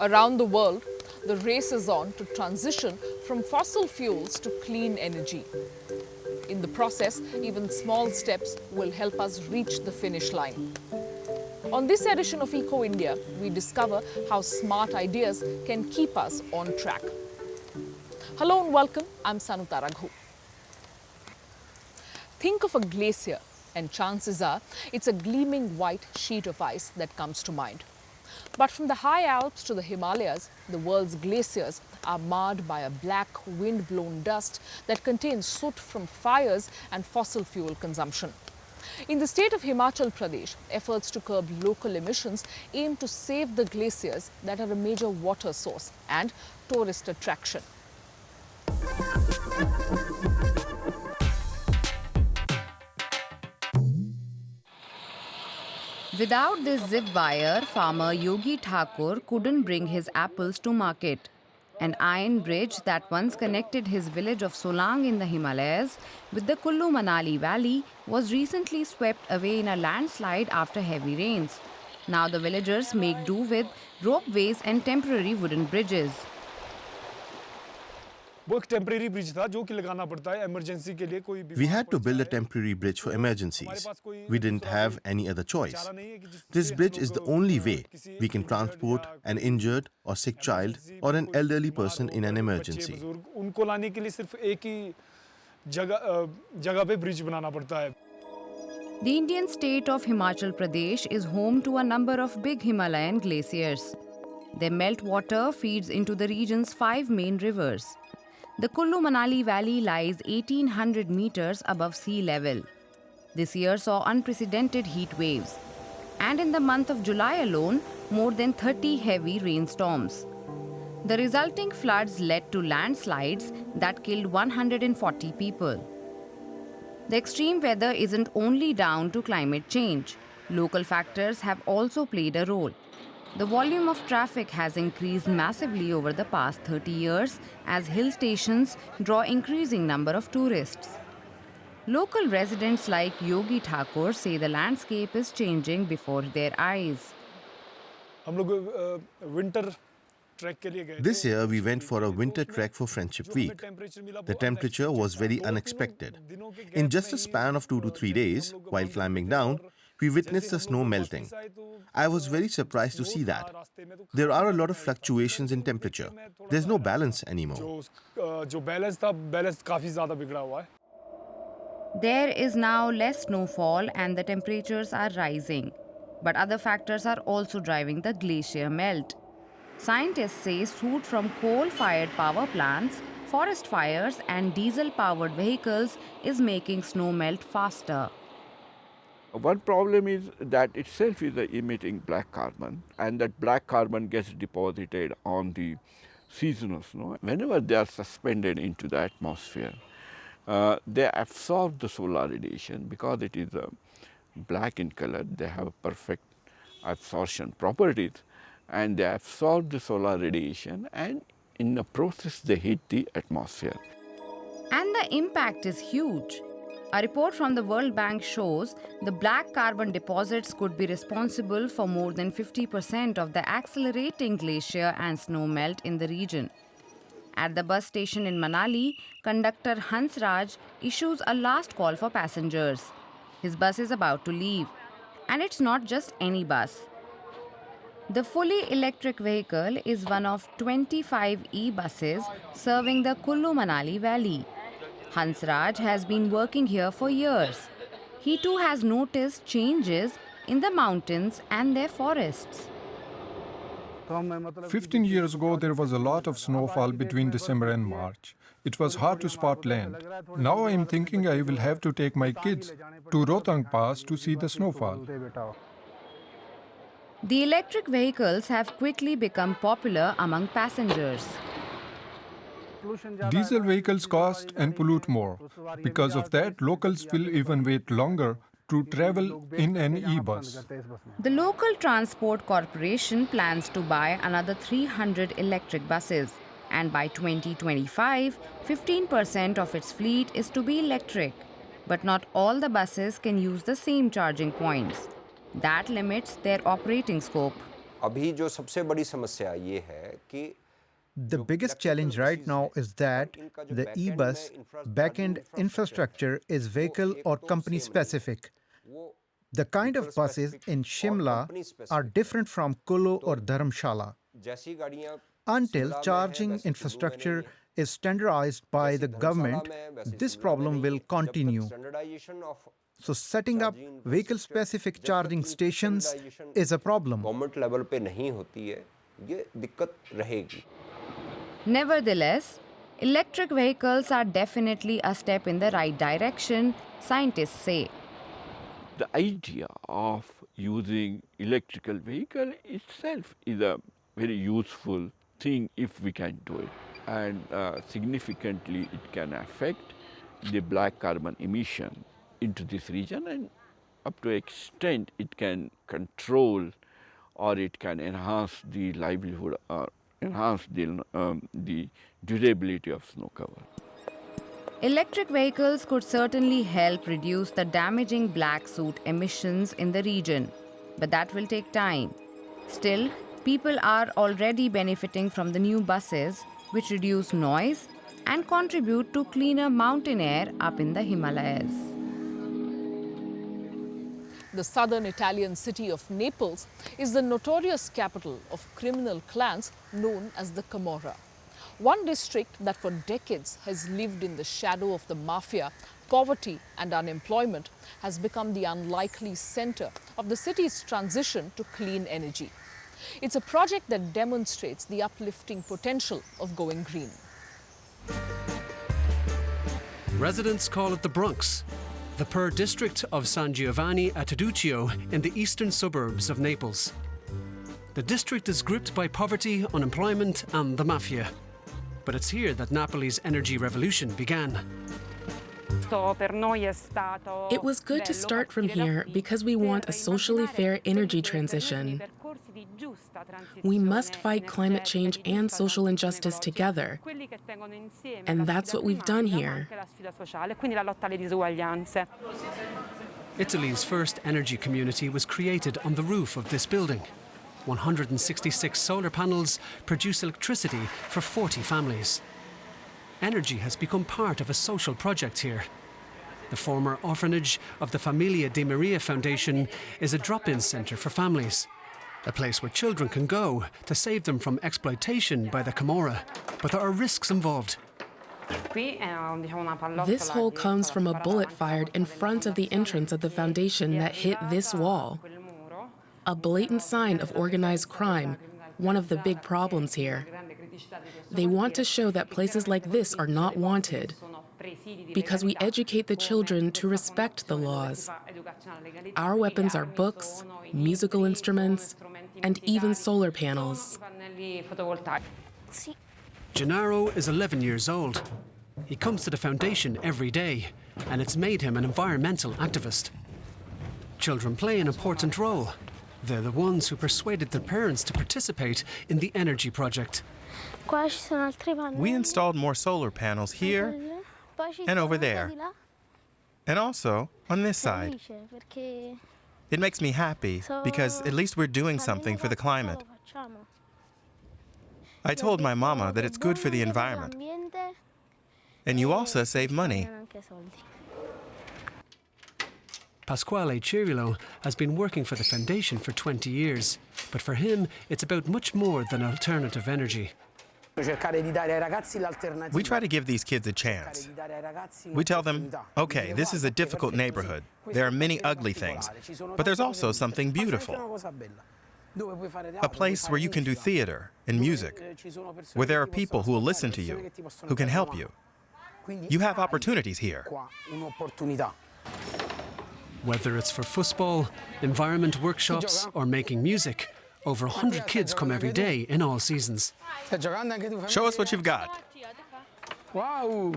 Around the world, the race is on to transition from fossil fuels to clean energy. In the process, even small steps will help us reach the finish line. On this edition of Eco India, we discover how smart ideas can keep us on track. Hello and welcome, I'm Sanutha Raghu. Think of a glacier and chances are it's a gleaming white sheet of ice that comes to mind. But from the high Alps to the Himalayas, the world's glaciers are marred by a black wind-blown dust that contains soot from fires and fossil fuel consumption. In the state of Himachal Pradesh, efforts to curb local emissions aim to save the glaciers that are a major water source and tourist attraction. Without this zip wire, farmer Yogi Thakur couldn't bring his apples to market. An iron bridge that once connected his village of Solang in the Himalayas with the Kullu Manali Valley was recently swept away in a landslide after heavy rains. Now the villagers make do with ropeways and temporary wooden bridges. वो एक temporary bridge था जो कि लगाना पड़ता है emergency के लिए कोई We had to build a temporary bridge for emergencies. We didn't have any other choice. This bridge is the only way we can transport an injured or sick child or an elderly person in an emergency. उनको लाने के लिए सिर्फ एक ही जगह पे bridge बनाना पड़ता है. The Indian state of Himachal Pradesh is home to a number of big Himalayan glaciers. Their meltwater feeds into the region's 5 main rivers. The Kullu Manali Valley lies 1800 meters above sea level. This year saw unprecedented heat waves. And in the month of July alone, more than 30 heavy rainstorms. The resulting floods led to landslides that killed 140 people. The extreme weather isn't only down to climate change. Local factors have also played a role. The volume of traffic has increased massively over the past 30 years as hill stations draw increasing number of tourists. Local residents like Yogi Thakur say the landscape is changing before their eyes. हम लोग winter trek के लिए गए. This year we went for a winter trek for Friendship Week. The temperature was very unexpected. In just a span of 2 to 3 days, while climbing down, we witnessed the snow melting. I was very surprised to see that. There are a lot of fluctuations in temperature. There's no balance anymore. जो balance था balance काफी ज़्यादा बिगड़ा हुआ है. There is now less snowfall and the temperatures are rising. But other factors are also driving the glacier melt. Scientists say soot from coal-fired power plants, forest fires and diesel-powered vehicles is making snow melt faster. One problem is that itself is emitting black carbon, and that black carbon gets deposited on the seasonal snow. Whenever they are suspended into the atmosphere, they absorb the solar radiation because it is black in color. They have perfect absorption properties, and they absorb the solar radiation, and in the process they heat the atmosphere. And the impact is huge. A report from the World Bank shows the black carbon deposits could be responsible for more than 50% of the accelerating glacier and snow melt in the region. At the bus station in Manali, conductor Hans Raj issues a last call for passengers. His bus is about to leave. And it's not just any bus. The fully electric vehicle is one of 25 e-buses serving the Kullu Manali Valley. Hans Raj has been working here for years. He too has noticed changes in the mountains and their forests. 15 years ago, there was a lot of snowfall between December and March. It was hard to spot land. Now I am thinking I will have to take my kids to Rohtang Pass to see the snowfall. The electric vehicles have quickly become popular among passengers. Diesel vehicles cost and pollute more. Because of that, locals will even wait longer to travel in an e-bus. The local transport corporation plans to buy another 300 electric buses. And by 2025, 15% of its fleet is to be electric. But not all the buses can use the same charging points. That limits their operating scope. अभी जो सबसे बड़ी समस्या ये है कि The biggest challenge right now is that the e-bus back-end infrastructure is vehicle or company specific. The kind of buses in Shimla are different from Kullu or Dharamshala. Until charging infrastructure is standardized by the government, this problem will continue. So setting up vehicle-specific charging stations is a problem. Government level पे नहीं होती है, ये दिक्कत रहेगी. Nevertheless, electric vehicles are definitely a step in the right direction, scientists say. The idea of using electrical vehicle itself is a very useful thing if we can do it. And significantly it can affect the black carbon emission into this region, and up to an extent it can control or it can enhance the livelihood or enhance the durability of snow cover. Electric vehicles could certainly help reduce the damaging black soot emissions in the region, but that will take time. Still, people are already benefiting from the new buses, which reduce noise and contribute to cleaner mountain air up in the Himalayas. The southern Italian city of Naples is the notorious capital of criminal clans known as the Camorra. One district that for decades has lived in the shadow of the mafia, poverty and unemployment has become the unlikely center of the city's transition to clean energy. It's a project that demonstrates the uplifting potential of going green. Residents call it the Bronx, the Pur district of San Giovanni a Teduccio in the eastern suburbs of Naples. The district is gripped by poverty, unemployment and the mafia. But it's here that Napoli's energy revolution began. It was good to start from here because we want a socially fair energy transition. We must fight climate change and social injustice together. And that's what we've done here. Italy's first energy community was created on the roof of this building. 166 solar panels produce electricity for 40 families. Energy has become part of a social project here. The former orphanage of the Famiglia De Maria Foundation is a drop-in centre for families, a place where children can go to save them from exploitation by the Camorra. But there are risks involved. This hole comes from a bullet fired in front of the entrance of the foundation that hit this wall. A blatant sign of organized crime, one of the big problems here. They want to show that places like this are not wanted, because we educate the children to respect the laws. Our weapons are books, musical instruments, and even solar panels. Gennaro is 11 years old. He comes to the foundation every day, and it's made him an environmental activist. Children play an important role. They're the ones who persuaded their parents to participate in the energy project. We installed more solar panels here and over there, and also on this side. It makes me happy because at least we're doing something for the climate. I told my mama that it's good for the environment, and you also save money. Pasquale Cirillo has been working for the foundation for 20 years, but for him, it's about much more than alternative energy. We try to give these kids a chance. We tell them, okay, this is a difficult neighborhood. There are many ugly things, but there's also something beautiful. A place where you can do theater and music, where there are people who will listen to you, who can help you. You have opportunities here. Whether it's for football, environment workshops, or making music, over 100 kids come every day in all seasons. Show us what you've got. Wow!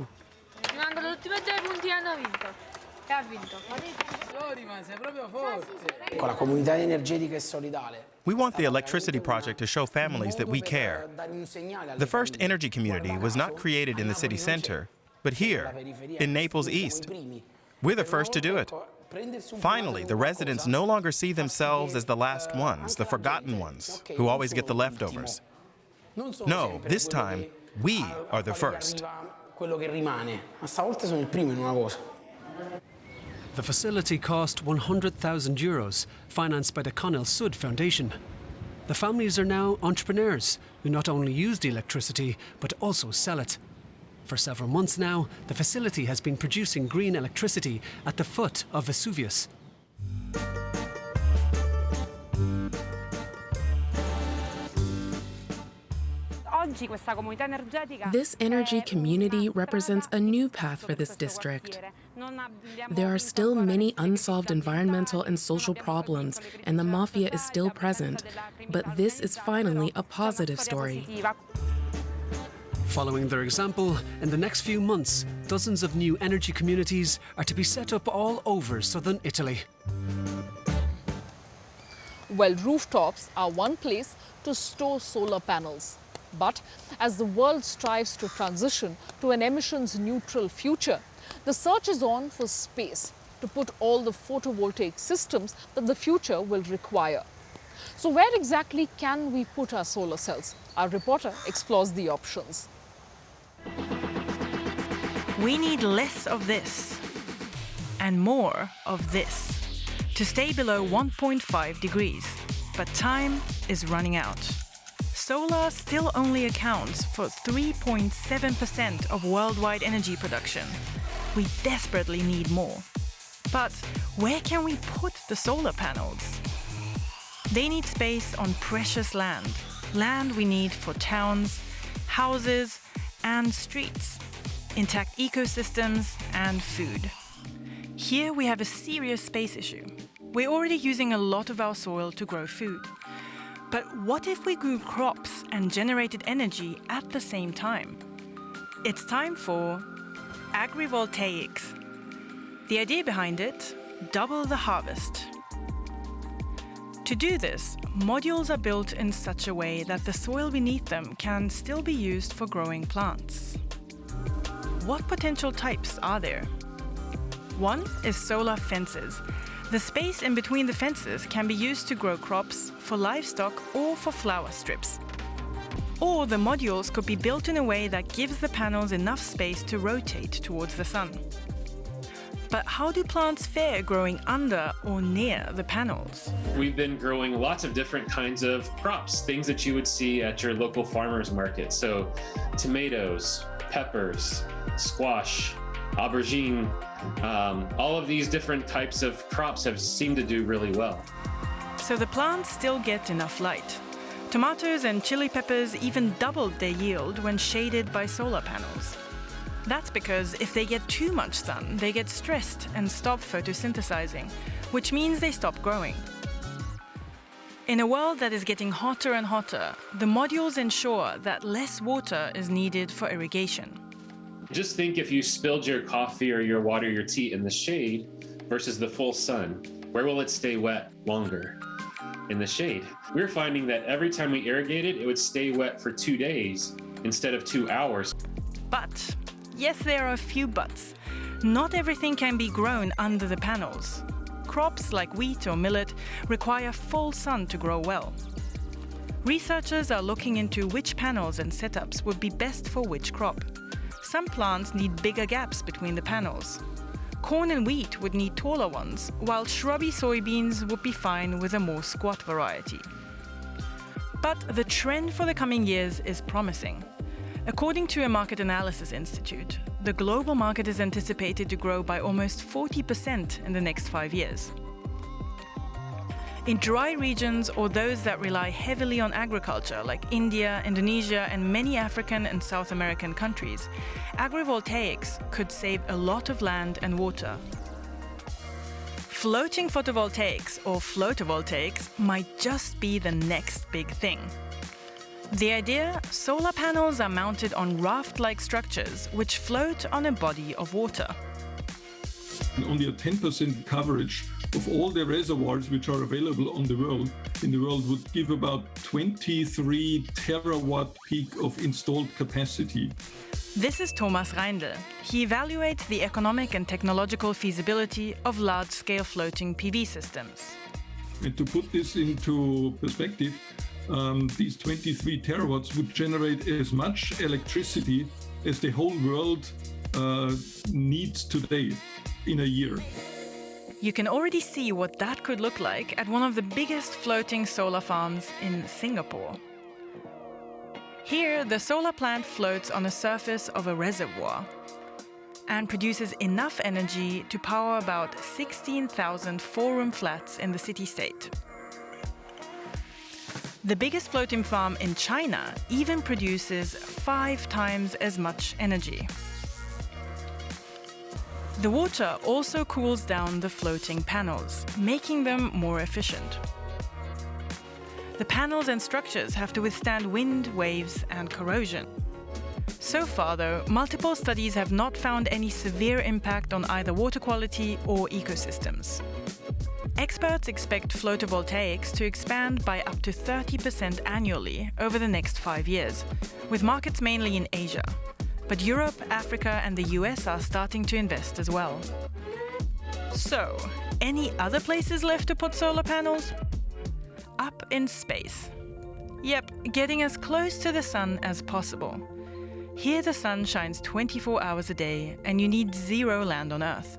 We want the electricity project to show families that we care. The first energy community was not created in the city center, but here, in Naples East. We're the first to do it. Finally, the residents no longer see themselves as the last ones, the forgotten ones, who always get the leftovers. No, this time, we are the first. The facility cost €100,000, financed by the Conil Sud Foundation. The families are now entrepreneurs who not only use the electricity, but also sell it. For several months now, the facility has been producing green electricity at the foot of Vesuvius. This energy community represents a new path for this district. There are still many unsolved environmental and social problems, and the mafia is still present. But this is finally a positive story. Following their example, in the next few months, dozens of new energy communities are to be set up all over southern Italy. Well, rooftops are one place to store solar panels. But as the world strives to transition to an emissions-neutral future, the search is on for space to put all the photovoltaic systems that the future will require. So where exactly can we put our solar cells? Our reporter explores the options. We need less of this and more of this to stay below 1.5 degrees. But time is running out. Solar still only accounts for 3.7% of worldwide energy production. We desperately need more. But where can we put the solar panels? They need space on precious land, land we need for towns, houses, and streets, intact ecosystems, and food. Here we have a serious space issue. We're already using a lot of our soil to grow food. But what if we grew crops and generated energy at the same time? It's time for agrivoltaics. The idea behind it, double the harvest. To do this, modules are built in such a way that the soil beneath them can still be used for growing plants. What potential types are there? One is solar fences. The space in between the fences can be used to grow crops, for livestock, or for flower strips. Or the modules could be built in a way that gives the panels enough space to rotate towards the sun. But how do plants fare growing under or near the panels? We've been growing lots of different kinds of crops, things that you would see at your local farmer's market. So tomatoes, peppers, squash, aubergine, all of these different types of crops have seemed to do really well. So the plants still get enough light. Tomatoes and chili peppers even doubled their yield when shaded by solar panels. That's because if they get too much sun, they get stressed and stop photosynthesizing, which means they stop growing. In a world that is getting hotter and hotter, the modules ensure that less water is needed for irrigation. Just think if you spilled your coffee or your water, your tea in the shade versus the full sun, where will it stay wet longer? In the shade. We're finding that every time we irrigated, it would stay wet for 2 days instead of 2 hours. But, yes, there are a few buts. Not everything can be grown under the panels. Crops like wheat or millet require full sun to grow well. Researchers are looking into which panels and setups would be best for which crop. Some plants need bigger gaps between the panels. Corn and wheat would need taller ones, while shrubby soybeans would be fine with a more squat variety. But the trend for the coming years is promising. According to a market analysis institute, the global market is anticipated to grow by almost 40% in the next 5 years. In dry regions or those that rely heavily on agriculture, like India, Indonesia, and many African and South American countries, agrivoltaics could save a lot of land and water. Floating photovoltaics, or floatovoltaics, might just be the next big thing. The idea: solar panels are mounted on raft-like structures which float on a body of water. Only a 10% coverage of all the reservoirs which are available in the world would give about 23 terawatt peak of installed capacity. This is Thomas Reindl. He evaluates the economic and technological feasibility of large-scale floating PV systems. And to put this into perspective, these 23 terawatts would generate as much electricity as the whole world needs today in a year. You can already see what that could look like at one of the biggest floating solar farms in Singapore. Here, the solar plant floats on the surface of a reservoir and produces enough energy to power about 16,000 four-room flats in the city-state. The biggest floating farm in China even produces 5 times as much energy. The water also cools down the floating panels, making them more efficient. The panels and structures have to withstand wind, waves, and corrosion. So far, though, multiple studies have not found any severe impact on either water quality or ecosystems. Experts expect photovoltaics to expand by up to 30% annually over the next 5 years, with markets mainly in Asia. But Europe, Africa, and the US are starting to invest as well. So, any other places left to put solar panels? Up in space. Yep, getting as close to the sun as possible. Here the sun shines 24 hours a day and you need 0 land on Earth.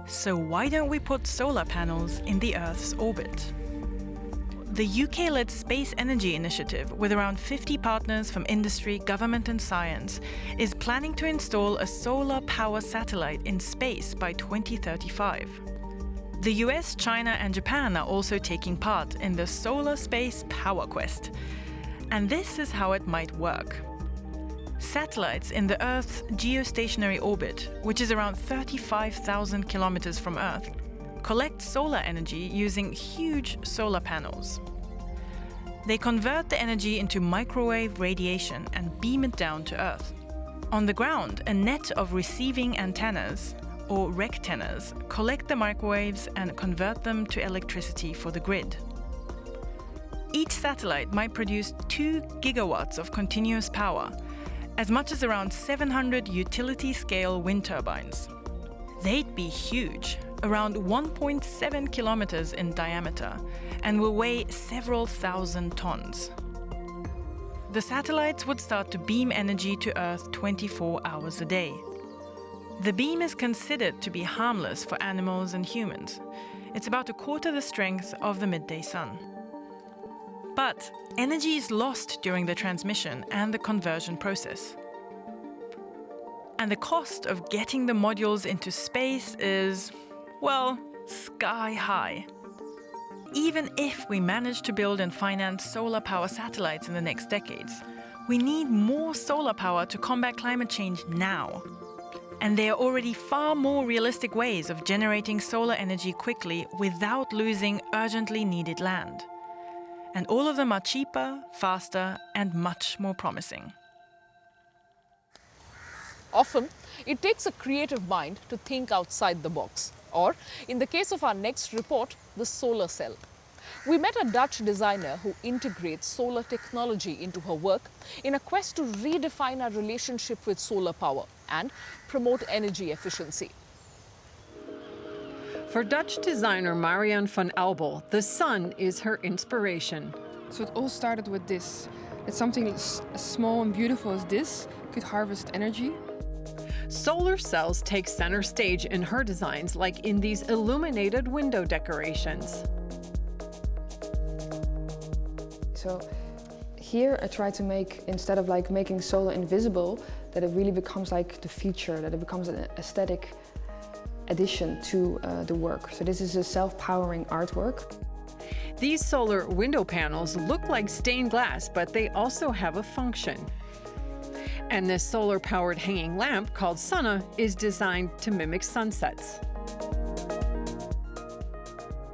So why don't we put solar panels in the Earth's orbit? The UK-led Space Energy Initiative, with around 50 partners from industry, government and science, is planning to install a solar power satellite in space by 2035. The US, China and Japan are also taking part in the Solar Space Power Quest. And this is how it might work. Satellites in the Earth's geostationary orbit, which is around 35,000 kilometers from Earth, collect solar energy using huge solar panels. They convert the energy into microwave radiation and beam it down to Earth. On the ground, a net of receiving antennas, or rectennas, collect the microwaves and convert them to electricity for the grid. Each satellite might produce 2 gigawatts of continuous power, as much as around 700 utility-scale wind turbines. They'd be huge, around 1.7 kilometers in diameter, and will weigh several thousand tons. The satellites would start to beam energy to Earth 24 hours a day. The beam is considered to be harmless for animals and humans. It's about a quarter the strength of the midday sun. But energy is lost during the transmission and the conversion process. And the cost of getting the modules into space is, well, sky high. Even if we manage to build and finance solar power satellites in the next decades, we need more solar power to combat climate change now. And there are already far more realistic ways of generating solar energy quickly without losing urgently needed land. And all of them are cheaper, faster, and much more promising. Often, it takes a creative mind to think outside the box, or, in the case of our next report, the solar cell. We met a Dutch designer who integrates solar technology into her work in a quest to redefine our relationship with solar power and promote energy efficiency. For Dutch designer Marianne van Albel, the sun is her inspiration. So it all started with this. That something as small and beautiful as this could harvest energy. Solar cells take center stage in her designs, like in these illuminated window decorations. So here I try to make, instead of like making solar invisible, that it really becomes like the feature, that it becomes an aesthetic addition to the work. So this is a self-powering artwork. These solar window panels look like stained glass, but they also have a function. And this solar-powered hanging lamp, called Sunna, is designed to mimic sunsets.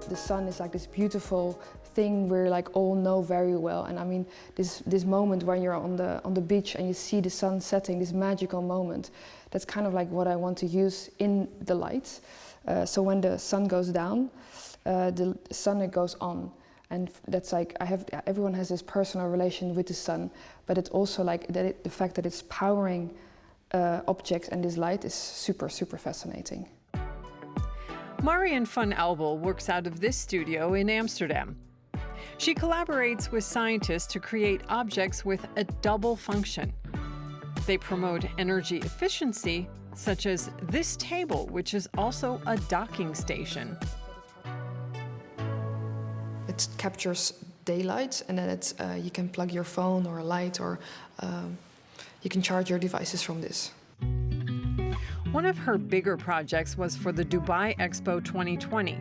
The sun is like this beautiful thing we like all know very well. And I mean, this moment when you're on the beach and you see the sun setting, this magical moment, that's kind of like what I want to use in the lights. So when the sun goes down, the sun goes on. And that's like, everyone has this personal relation with the sun, but it's also like the fact that it's powering objects and this light is super, super fascinating. Marian van Albel works out of this studio in Amsterdam. She collaborates with scientists to create objects with a double function. They promote energy efficiency, such as this table, which is also a docking station. It captures daylight, and then you can plug your phone or a light, or you can charge your devices from this. One of her bigger projects was for the Dubai Expo 2020.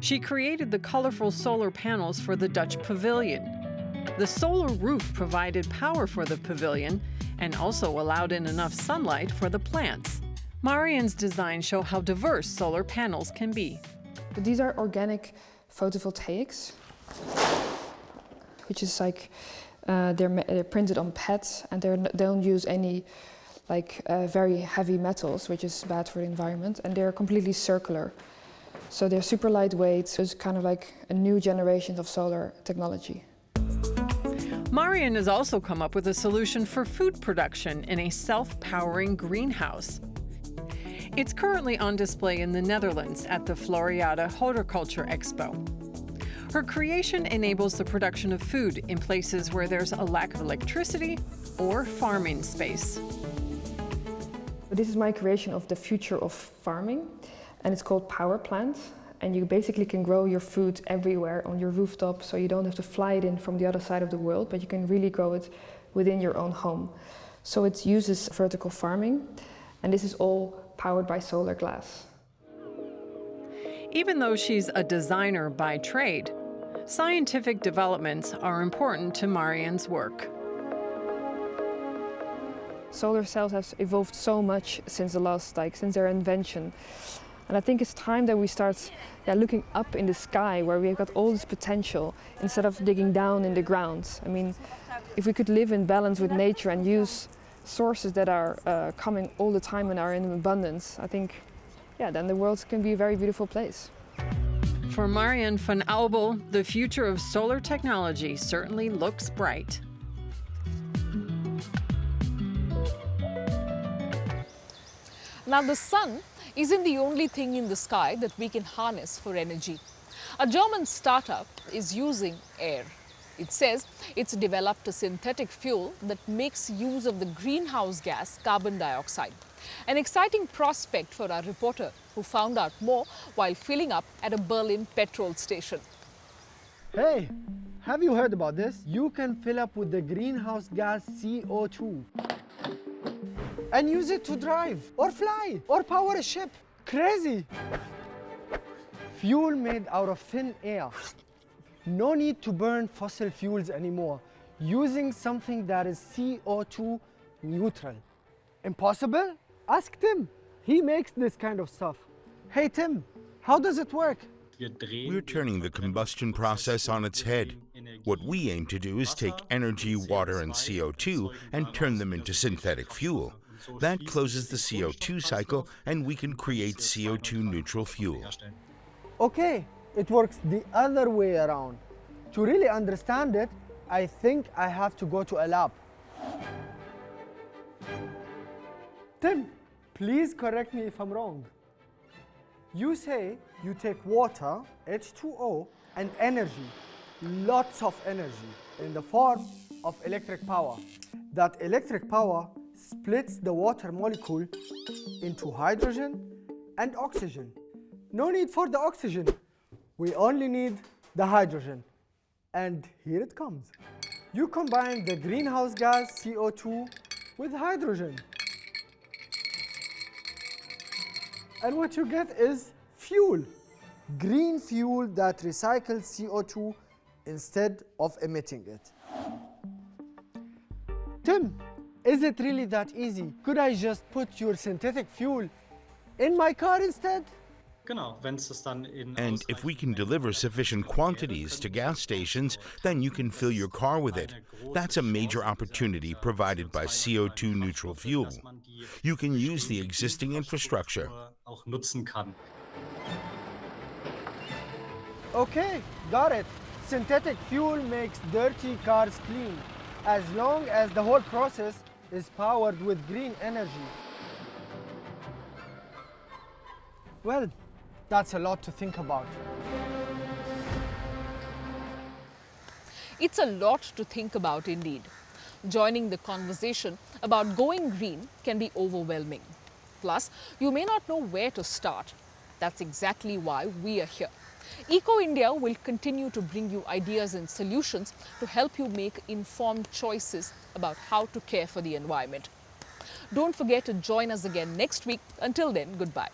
She created the colorful solar panels for the Dutch pavilion. The solar roof provided power for the pavilion and also allowed in enough sunlight for the plants. Marian's designs show how diverse solar panels can be. These are organic photovoltaics, which is like they're printed on PET, and they don't use any very heavy metals, which is bad for the environment, and they're completely circular. So they're super lightweight, so it's kind of like a new generation of solar technology. Marian has also come up with a solution for food production in a self-powering greenhouse. It's currently on display in the Netherlands at the Floriade Horticulture Expo. Her creation enables the production of food in places where there's a lack of electricity or farming space. This is my creation of the future of farming, and it's called Power Plant. And you basically can grow your food everywhere on your rooftop, so you don't have to fly it in from the other side of the world, but you can really grow it within your own home. So it uses vertical farming, and this is all powered by solar glass. Even though she's a designer by trade, scientific developments are important to Marian's work. Solar cells have evolved so much since since their invention. And I think it's time that we start looking up in the sky, where we've got all this potential, instead of digging down in the ground. I mean, if we could live in balance with nature and use sources that are coming all the time and are in abundance, I think, then the world can be a very beautiful place. For Marian van Albel, the future of solar technology certainly looks bright. Now, the sun isn't the only thing in the sky that we can harness for energy. A German startup is using air. It says it's developed a synthetic fuel that makes use of the greenhouse gas carbon dioxide. An exciting prospect for our reporter, who found out more while filling up at a Berlin petrol station. Hey, have you heard about this? You can fill up with the greenhouse gas CO2 and use it to drive, or fly, or power a ship. Crazy! Fuel made out of thin air. No need to burn fossil fuels anymore, using something that is CO2 neutral. Impossible? Ask Tim. He makes this kind of stuff. Hey Tim, how does it work? We're turning the combustion process on its head. What we aim to do is take energy, water, and CO2 and turn them into synthetic fuel. That closes the CO2 cycle, and we can create CO2 neutral fuel. Okay, it works the other way around. To really understand it, I think I have to go to a lab. Tim, please correct me if I'm wrong. You say you take water, H2O, and energy, lots of energy, in the form of electric power. That electric power splits the water molecule into hydrogen and oxygen. No need for the oxygen. We only need the hydrogen. And here it comes. You combine the greenhouse gas CO2 with hydrogen. And what you get is fuel. Green fuel that recycles CO2 instead of emitting it. Tim, is it really that easy? Could I just put your synthetic fuel in my car instead? And if we can deliver sufficient quantities to gas stations, then you can fill your car with it. That's a major opportunity provided by CO2 neutral fuel. You can use the existing infrastructure. Okay, got it. synthetic fuel makes dirty cars clean, as long as the whole process is powered with green energy. Well, that's a lot to think about. It's a lot to think about indeed. Joining the conversation about going green can be overwhelming. Plus, you may not know where to start. That's exactly why we are here. Eco India will continue to bring you ideas and solutions to help you make informed choices about how to care for the environment. Don't forget to join us again next week. Until then, goodbye.